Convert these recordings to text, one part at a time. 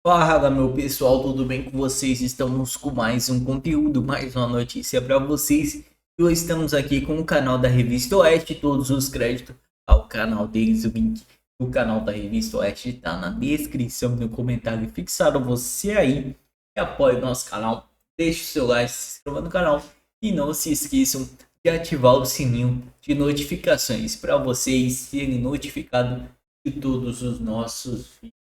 Fala, meu pessoal, tudo bem com vocês? Estamos com mais um conteúdo, mais uma notícia para vocês. E hoje estamos aqui com o canal da Revista Oeste, todos os créditos ao canal deles, o link do canal da Revista Oeste está na descrição, no comentário fixado. Você aí que apoia o nosso canal, deixe o seu like, se inscreva no canal e não se esqueçam de ativar o sininho de notificações para vocês serem notificados de todos os nossos vídeos.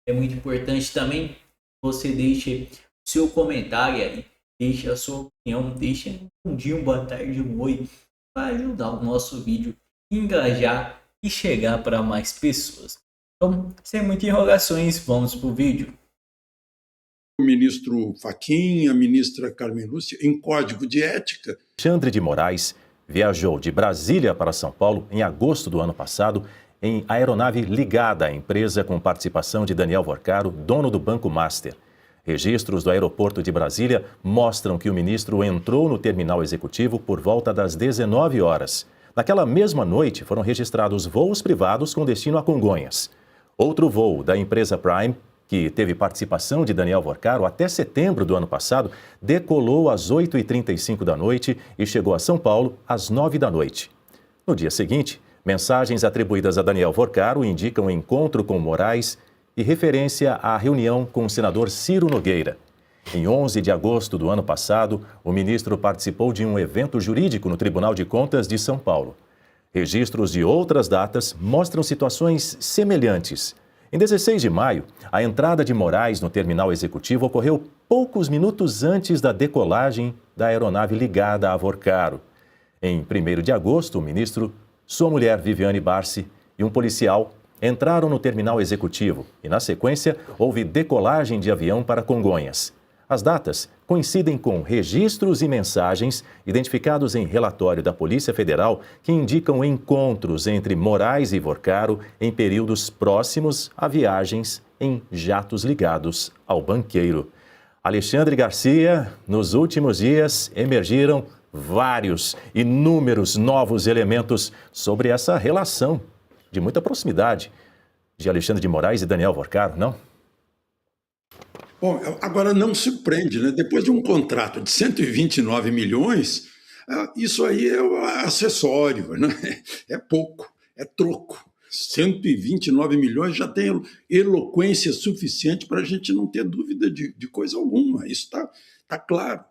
É muito importante também que você deixe o seu comentário aí, deixe a sua opinião, deixe um bom dia, uma boa tarde, um oi, para ajudar o nosso vídeo a engajar e chegar para mais pessoas. Então, sem muitas enrolações, vamos para o vídeo. O ministro Fachin, a ministra Carmen Lúcia, em código de ética. Alexandre de Moraes viajou de Brasília para São Paulo em agosto do ano passado em aeronave ligada à empresa com participação de Daniel Vorcaro, dono do Banco Master. Registros do aeroporto de Brasília mostram que o ministro entrou no terminal executivo por volta das 19 horas. Naquela mesma noite foram registrados voos privados com destino a Congonhas. Outro voo da empresa Prime, que teve participação de Daniel Vorcaro até setembro do ano passado, decolou às 8h35 da noite e chegou a São Paulo às 9 da noite. No dia seguinte, mensagens atribuídas a Daniel Vorcaro indicam encontro com Moraes e referência à reunião com o senador Ciro Nogueira. Em 11 de agosto do ano passado, o ministro participou de um evento jurídico no Tribunal de Contas de São Paulo. Registros de outras datas mostram situações semelhantes. Em 16 de maio, a entrada de Moraes no terminal executivo ocorreu poucos minutos antes da decolagem da aeronave ligada a Vorcaro. Em 1º de agosto, o ministro, sua mulher Viviane Barsi e um policial entraram no terminal executivo e, na sequência, houve decolagem de avião para Congonhas. As datas coincidem com registros e mensagens identificados em relatório da Polícia Federal que indicam encontros entre Moraes e Vorcaro em períodos próximos a viagens em jatos ligados ao banqueiro. Alexandre Garcia, nos últimos dias emergiram inúmeros novos elementos sobre essa relação de muita proximidade de Alexandre de Moraes e Daniel Vorcaro, não? Bom, agora não surpreende, né? Depois de um contrato de 129 milhões, isso aí é acessório, né? É pouco, é troco. 129 milhões já tem eloquência suficiente para a gente não ter dúvida de coisa alguma. Isso tá claro.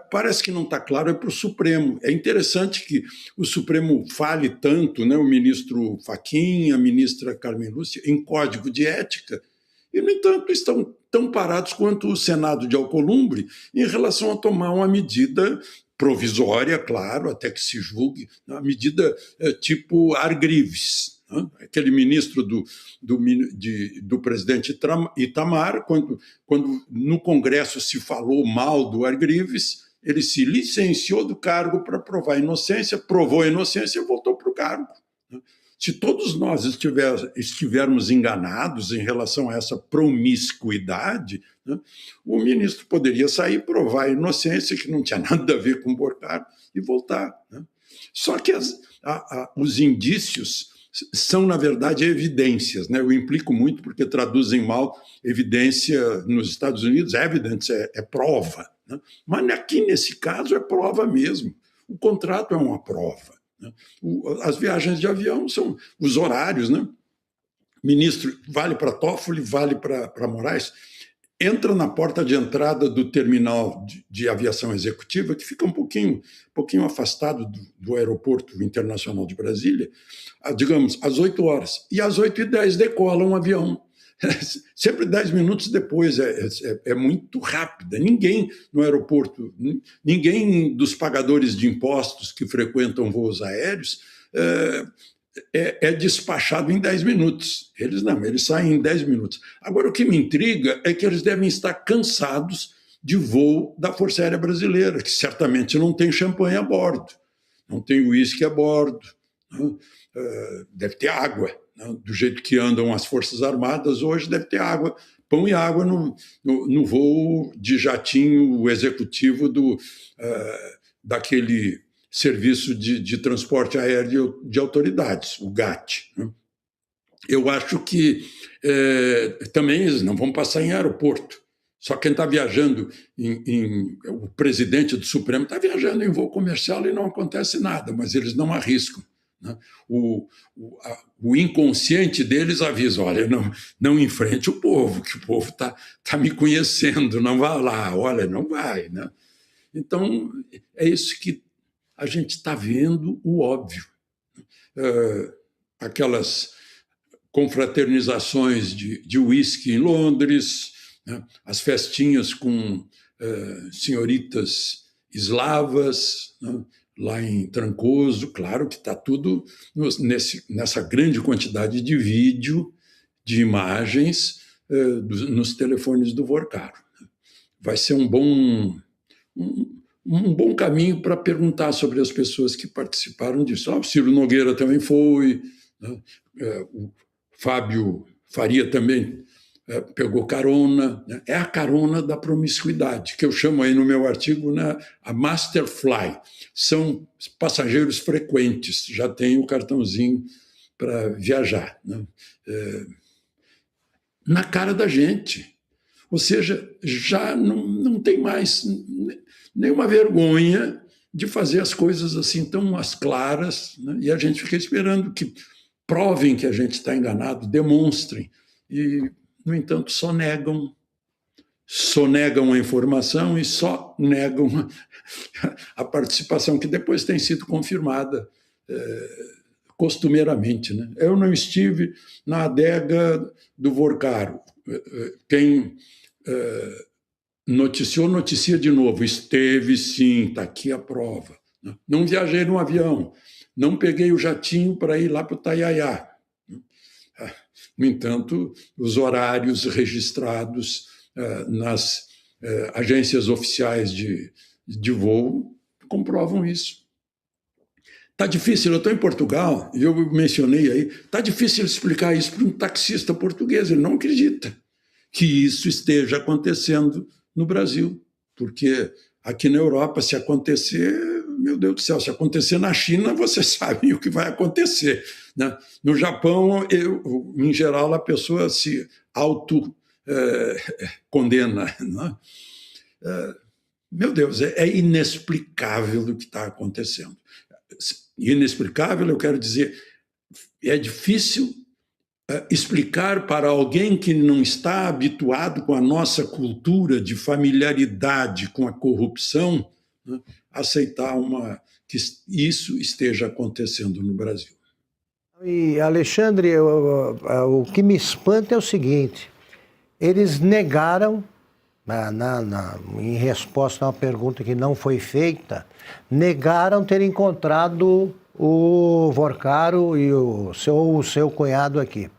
Parece que não está claro, é para o Supremo. É interessante que o Supremo fale tanto, né, o ministro Fachin, a ministra Carmen Lúcia, em código de ética, e, no entanto, estão tão parados quanto o Senado de Alcolumbre em relação a tomar uma medida provisória, claro, até que se julgue, uma medida tipo Argrives. Aquele ministro do presidente Itamar, quando no Congresso se falou mal do Argrives, ele se licenciou do cargo para provar a inocência, provou a inocência e voltou para o cargo. Se todos nós estivermos enganados em relação a essa promiscuidade, né, o ministro poderia sair, provar a inocência, que não tinha nada a ver com o Vorcaro, e voltar. Né? Só que os indícios são, na verdade, evidências. Né? Eu implico muito porque traduzem mal evidência nos Estados Unidos. Evidence é prova. Né? Mas aqui, nesse caso, é prova mesmo. O contrato é uma prova. Né? As viagens de avião são os horários. Né? Ministro, vale para Toffoli, vale para Moraes. Entra na porta de entrada do terminal de aviação executiva, que fica um pouquinho afastado do aeroporto internacional de Brasília, digamos, às 8 horas. E às 8h10 decola um avião. Sempre 10 minutos depois, é muito rápida. Ninguém no aeroporto, ninguém dos pagadores de impostos que frequentam voos aéreos é despachado em 10 minutos. Eles não, eles saem em 10 minutos. Agora, o que me intriga é que eles devem estar cansados de voo da Força Aérea Brasileira, que certamente não tem champanhe a bordo, não tem uísque a bordo, né? Deve ter água. Do jeito que andam as Forças Armadas hoje, deve ter água, pão e água no voo de jatinho executivo daquele Serviço de Transporte Aéreo de Autoridades, o GAT. Né? Eu acho que também eles não vão passar em aeroporto. Só quem está viajando, o presidente do Supremo está viajando em voo comercial e não acontece nada, mas eles não arriscam, né? O inconsciente deles avisa, olha, não enfrente o povo, que o povo tá me conhecendo, não vá lá, olha, não vai, né? Então, é isso que a gente está vendo, o óbvio. Aquelas confraternizações de uísque em Londres, né? As festinhas com senhoritas eslavas, né? Lá em Trancoso, claro que está tudo nessa grande quantidade de vídeo, de imagens nos telefones do Vorcaro. Vai ser um bom caminho para perguntar sobre as pessoas que participaram disso. O Ciro Nogueira também foi, né? O Fábio Faria também pegou carona, né? É a carona da promiscuidade, que eu chamo aí no meu artigo, né, a Master Fly. São passageiros frequentes, já tem o cartãozinho para viajar, né? Na cara da gente. Ou seja, já não tem mais nenhuma vergonha de fazer as coisas assim tão às claras, né? E a gente fica esperando que provem que a gente está enganado, demonstrem. E, no entanto, só negam a informação e só negam a participação, que depois tem sido confirmada costumeiramente, né? Eu não estive na adega do Vorcaro. Quem noticia de novo. Esteve sim, está aqui a prova. Não viajei no avião, não peguei o jatinho para ir lá para o Taiaiá. No entanto, os horários registrados nas agências oficiais de voo comprovam isso. Está difícil, eu estou em Portugal, e eu mencionei aí, está difícil explicar isso para um taxista português, ele não acredita que isso esteja acontecendo no Brasil, porque aqui na Europa, se acontecer, meu Deus do céu, se acontecer na China, você sabe o que vai acontecer, né? No Japão, em geral, a pessoa se auto-condena, né? Meu Deus, é inexplicável o que está acontecendo. Inexplicável, eu quero dizer, é difícil explicar para alguém que não está habituado com a nossa cultura de familiaridade com a corrupção, né, aceitar que isso esteja acontecendo no Brasil. E, Alexandre, o que me espanta é o seguinte: eles negaram, em resposta a uma pergunta que não foi feita, negaram ter encontrado o Vorcaro e o seu cunhado aqui.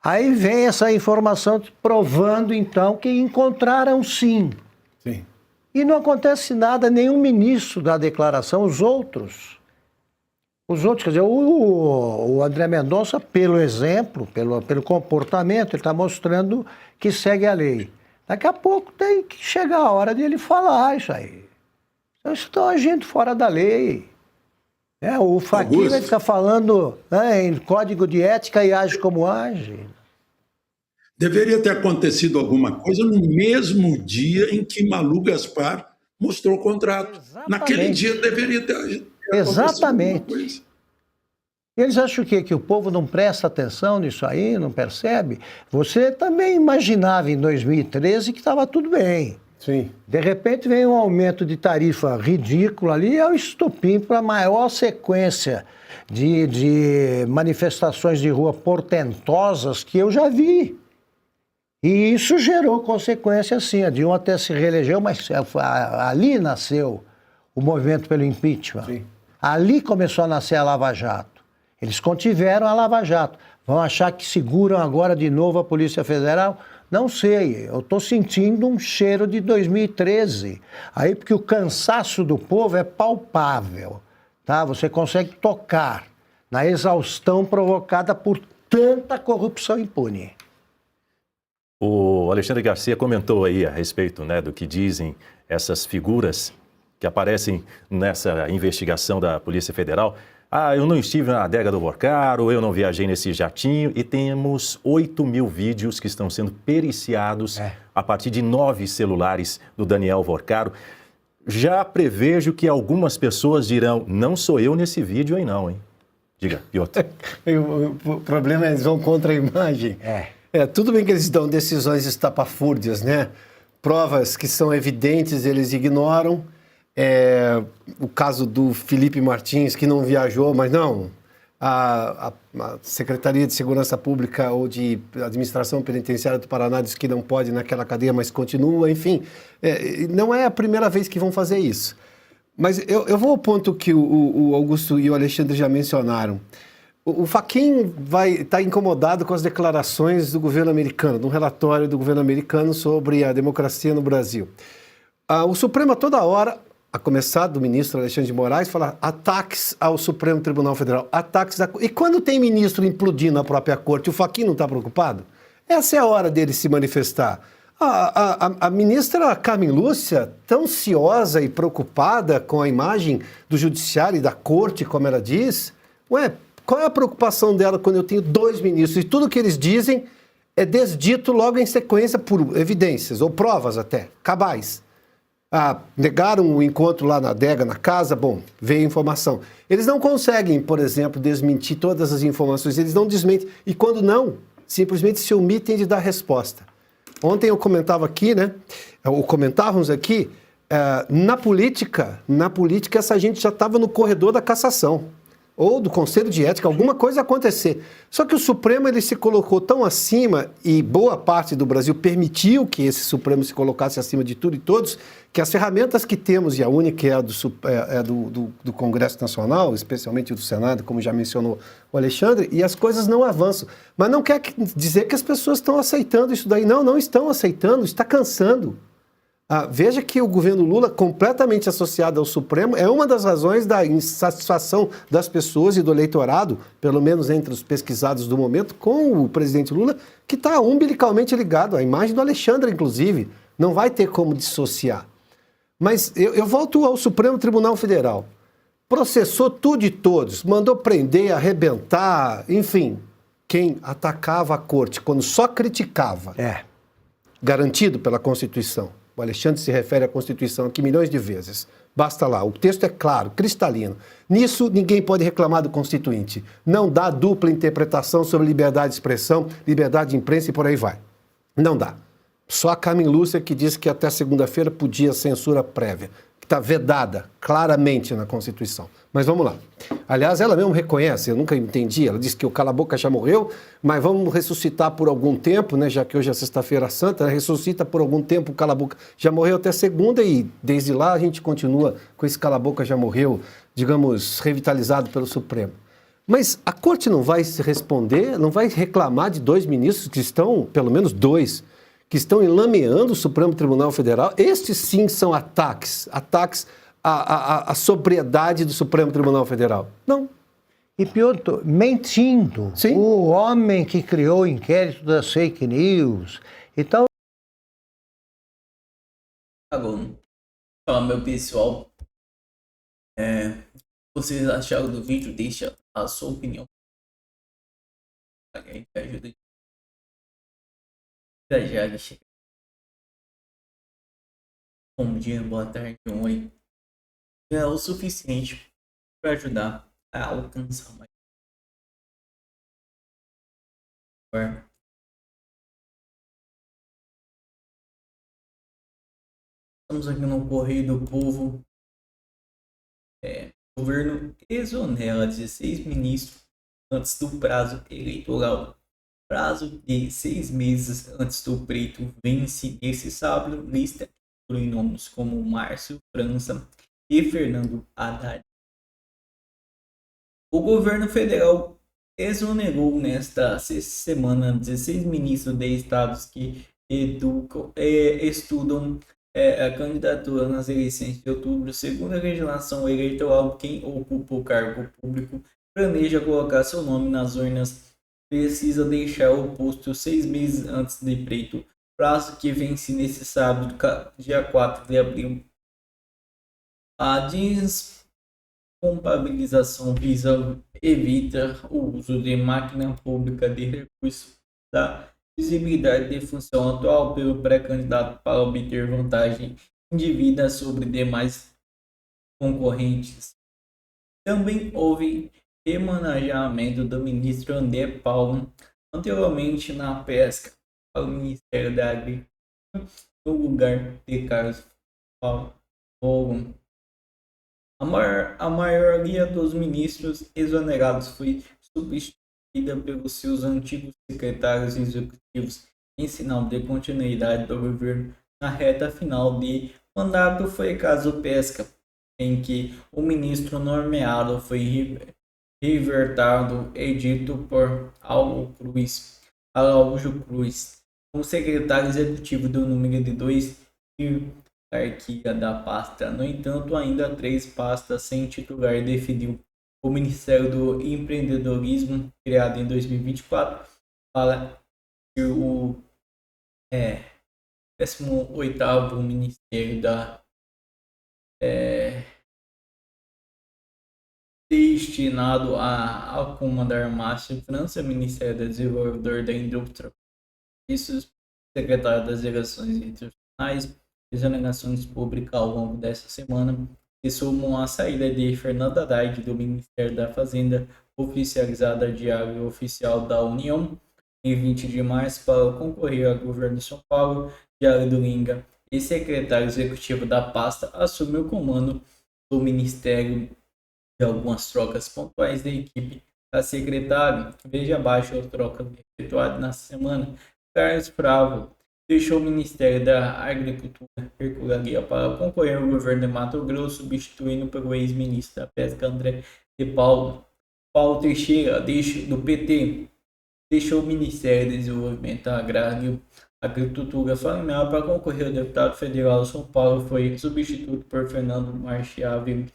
Aí vem essa informação provando, então, que encontraram sim. Sim. E não acontece nada, nenhum ministro da declaração, os outros, quer dizer, o André Mendonça, pelo exemplo, pelo comportamento, ele está mostrando que segue a lei. Daqui a pouco tem que chegar a hora de ele falar isso aí. Eles estão agindo fora da lei. O Fachin está falando em código de ética e age como age. Deveria ter acontecido alguma coisa no mesmo dia em que Malu Gaspar mostrou o contrato. Exatamente. Naquele dia deveria ter acontecido alguma coisa. Eles acham o quê? Que o povo não presta atenção nisso aí, não percebe? Você também imaginava em 2013 que estava tudo bem. Sim. De repente vem um aumento de tarifa ridículo ali, é o estopim para a maior sequência de manifestações de rua portentosas que eu já vi. E isso gerou consequências, sim. A Dilma até se reelegeu, mas ali nasceu o movimento pelo impeachment. Sim. Ali começou a nascer a Lava Jato. Eles contiveram a Lava Jato. Vão achar que seguram agora de novo a Polícia Federal? Não sei, eu estou sentindo um cheiro de 2013. Aí, porque o cansaço do povo é palpável, tá? Você consegue tocar na exaustão provocada por tanta corrupção impune. O Alexandre Garcia comentou aí a respeito, né, do que dizem essas figuras que aparecem nessa investigação da Polícia Federal. Ah, eu não estive na adega do Vorcaro, eu não viajei nesse jatinho, e temos 8.000 vídeos que estão sendo periciados a partir de 9 celulares do Daniel Vorcaro. Já prevejo que algumas pessoas dirão, não sou eu nesse vídeo aí não, hein? Diga, Piotr. O problema é que eles vão contra a imagem. Tudo bem que eles dão decisões estapafúrdias, né? Provas que são evidentes, eles ignoram. O caso do Felipe Martins, que não viajou, mas não. A Secretaria de Segurança Pública ou de Administração Penitenciária do Paraná diz que não pode naquela cadeia, mas continua. Enfim, não é a primeira vez que vão fazer isso. Mas eu vou ao ponto que o Augusto e o Alexandre já mencionaram. O Fachin está incomodado com as declarações do governo americano, do relatório do governo americano sobre a democracia no Brasil. O Supremo, a toda hora, a começar do ministro Alexandre de Moraes, fala ataques ao Supremo Tribunal Federal, ataques à... E quando tem ministro implodindo a própria corte, o Fachin não está preocupado? Essa é a hora dele se manifestar. A ministra Carmen Lúcia, tão ciosa e preocupada com a imagem do judiciário e da corte, como ela diz, qual é a preocupação dela quando eu tenho 2 ministros e tudo que eles dizem é desdito logo em sequência por evidências, ou provas até, cabais. Negaram o encontro lá na adega, na casa, bom, veio a informação. Eles não conseguem, por exemplo, desmentir todas as informações, eles não desmentem. E quando não, simplesmente se omitem de dar resposta. Ontem eu comentava aqui, ou comentávamos aqui, na política essa gente já estava no corredor da cassação, ou do Conselho de Ética, alguma coisa acontecer. Só que o Supremo ele se colocou tão acima, e boa parte do Brasil permitiu que esse Supremo se colocasse acima de tudo e todos, que as ferramentas que temos, e a única é do Congresso Nacional, especialmente do Senado, como já mencionou o Alexandre, e as coisas não avançam. Mas não quer dizer que as pessoas estão aceitando isso daí. Não estão aceitando, está cansando. Veja que o governo Lula, completamente associado ao Supremo, é uma das razões da insatisfação das pessoas e do eleitorado, pelo menos entre os pesquisados do momento, com o presidente Lula, que está umbilicalmente ligado à imagem do Alexandre, inclusive. Não vai ter como dissociar. Mas eu volto ao Supremo Tribunal Federal. Processou tudo e todos, mandou prender, arrebentar, enfim. Quem atacava a corte, quando só criticava, garantido pela Constituição. O Alexandre se refere à Constituição aqui milhões de vezes. Basta lá, o texto é claro, cristalino. Nisso, ninguém pode reclamar do Constituinte. Não dá dupla interpretação sobre liberdade de expressão, liberdade de imprensa e por aí vai. Não dá. Só a Carmen Lúcia que disse que até segunda-feira podia censura prévia, que está vedada claramente na Constituição. Mas vamos lá. Aliás, ela mesmo reconhece, eu nunca entendi, ela disse que o cala-boca já morreu, mas vamos ressuscitar por algum tempo, já que hoje é sexta-feira santa, ressuscita por algum tempo o cala-boca já morreu até segunda e desde lá a gente continua com esse cala-boca já morreu, digamos, revitalizado pelo Supremo. Mas a Corte não vai se responder, não vai reclamar de 2 ministros que estão, pelo menos 2, que estão enlameando o Supremo Tribunal Federal. Estes sim são ataques à sobriedade do Supremo Tribunal Federal. Não. E Piotr, mentindo. Sim. O homem que criou o inquérito das fake news. Então, Tá bom. Fala, meu pessoal. Vocês acharam do vídeo? Deixa a sua opinião. A gente ajuda. Já chega. Bom dia, boa tarde, oi. É o suficiente para ajudar a alcançar mais. Estamos aqui no Correio do Povo. O governo exonera 16 ministros antes do prazo eleitoral. Prazo de 6 meses antes do pleito vence nesse sábado. Lista inclui nomes como Márcio França e Fernando Haddad. O governo federal exonerou nesta semana 16 ministros de estados que estudam a candidatura nas eleições de outubro. Segundo a legislação eleitoral, quem ocupa o cargo público planeja colocar seu nome nas urnas precisa deixar o posto 6 meses antes de pleito, prazo que vence nesse sábado, dia 4 de abril. compabilização evita o uso de máquina pública de recursos da visibilidade de função atual pelo pré-candidato para obter vantagem indevida sobre demais concorrentes. Também houve remanejamento do ministro André Paulo, anteriormente na pesca, para o Ministério da Agricultura, no lugar de Carlos Fogo. A maioria dos ministros exonerados foi substituída pelos seus antigos secretários executivos, em sinal de continuidade do governo na reta final de mandato. Foi caso Pesca, em que o ministro nomeado foi revertado e dito por Araújo Cruz, como secretário executivo do número de 2 de hierarquia da pasta. No entanto, ainda 3 pastas sem titular definiu o Ministério do Empreendedorismo, criado em 2024, para ser o 18º Ministério destinado a comandar Márcio França, Ministério do Desenvolvedor da Indústria, isso, secretário das Relações Internacionais, exonerações públicas ao longo dessa semana, que somam a saída de Fernando Haddad do Ministério da Fazenda, oficializada Diário Oficial da União, em 20 de março, para concorrer ao governo de São Paulo. Diário do Linga, e secretário executivo da pasta, assume o comando do Ministério de algumas trocas pontuais da equipe da secretária. Veja abaixo a troca efetuada na semana. Carlos Bravo deixou o Ministério da Agricultura Hercularia para concorrer ao governo de Mato Grosso, substituindo pelo ex-ministro da Pesca André de Paulo. Paulo Teixeira, do PT, deixou o Ministério do Desenvolvimento Agrário Agricultura familiar para concorrer ao deputado federal de São Paulo. Foi substituído por Fernando Marchiave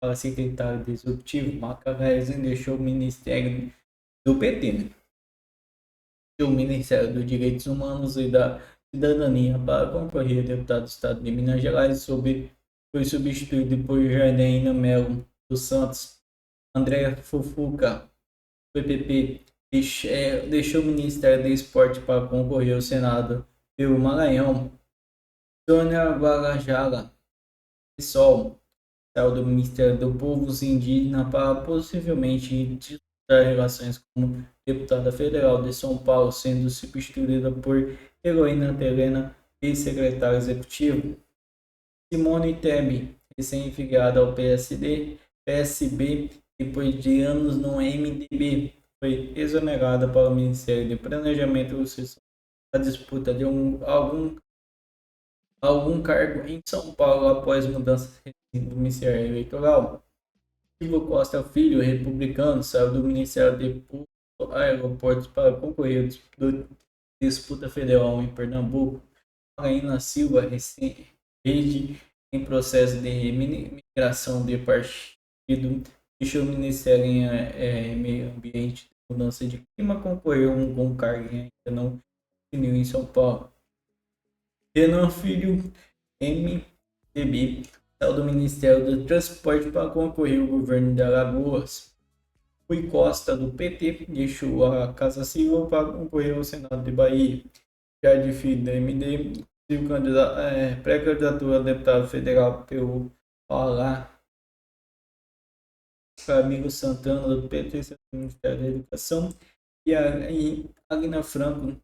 para secretário executivo. Macarésen deixou o Ministério do PT, o Ministério dos Direitos Humanos e da Cidadania para concorrer ao deputado do Estado de Minas Gerais. Foi substituído por Janaína Melo dos Santos. André Fufuca, PPP, deixou o Ministério do Esporte para concorrer ao Senado pelo Maranhão. Sônia Guarajara, PSOL, saiu do Ministério do Povos Indígenas para possivelmente disputar relações como deputada federal de São Paulo, sendo substituída por Heloína Telena, ex-secretário executivo. Simone Tebet, recém-filiada ao PSB, depois de anos no MDB, foi exonerada para o Ministério de Planejamento e Sucessão da disputa de algum cargo em São Paulo após mudanças do Ministério Eleitoral. Silvio Costa Filho, republicano, saiu do Ministério de Aeroportos para concorrer à disputa federal em Pernambuco. Paraína Silva, rede em processo de migração de partido, deixou o Ministério em Meio Ambiente e Mudança de Clima, concorreu com cargo que ainda não definiu em São Paulo. Renan Filho, MDB, saiu do Ministério do Transporte para concorrer ao governo de Alagoas. Rui Costa, do PT, deixou a Casa Civil para concorrer ao Senado de Bahia. Jair Filho, do MD, pré-candidatura a deputado federal pelo Pará. Camilo Santana, do PT, do Ministério da Educação. E Agna Franco,